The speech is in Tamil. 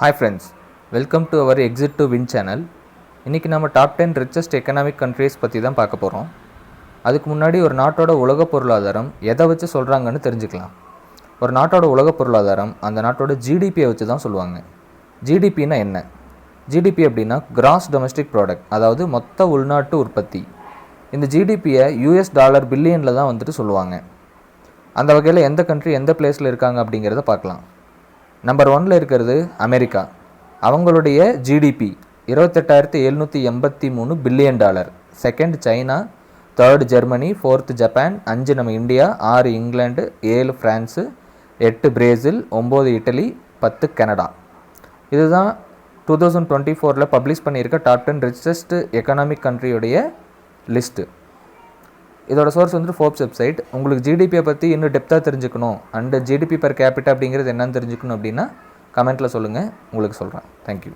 Hi friends, welcome to our Exit to Win channel. இன்றைக்கி நம்ம டாப் 10 richest economic countries பற்றி தான் பார்க்க போகிறோம். அதுக்கு முன்னாடி ஒரு நாட்டோட உலக பொருளாதாரம் எதை வச்சு சொல்கிறாங்கன்னு தெரிஞ்சுக்கலாம். ஒரு நாட்டோட உலக பொருளாதாரம் அந்த நாட்டோட ஜிடிபியை வச்சு தான் சொல்லுவாங்க. ஜிடிபின்னா என்ன? ஜிடிபி அப்படின்னா கிராஸ் டொமஸ்டிக் ப்ராடக்ட், அதாவது மொத்த உள்நாட்டு உற்பத்தி. இந்த ஜிடிபியை US$ பில்லியனில் தான் வந்துட்டு சொல்லுவாங்க. அந்த வகையில் எந்த கண்ட்ரி எந்த பிளேஸில் இருக்காங்க அப்படிங்கிறத பார்க்கலாம். நம்பர் 1 இருக்கிறது அமெரிக்கா. அவங்களுடைய GDP $28,783 billion. Second China, third Germany, fourth Japan, 5 நம்ம India, 6 England, 7 France, 8 Brazil, 9 idli, 10 Canada. இதுதான் 2024 பப்ளிஷ் பண்ணியிருக்க டாப் 10 ரிச்சஸ்ட் எக்கனாமிக் கண்ட்ரியோடைய லிஸ்ட்டு. இதோட சோர்ஸ் வந்துட்டு ஃபோர்ப்ஸ் வெப்சைட். உங்களுக்கு ஜிடிபியை பற்றி இன்னும் டெப்த்தாக தெரிஞ்சுக்கணும் அண்டு ஜிடிபி பர் கேபிட்டா அப்படிங்கிறது என்னன்னு தெரிஞ்சுக்கணும் அப்படின்னா கமெண்ட்டில் சொல்லுங்கள், உங்களுக்கு சொல்கிறேன். தேங்க்யூ.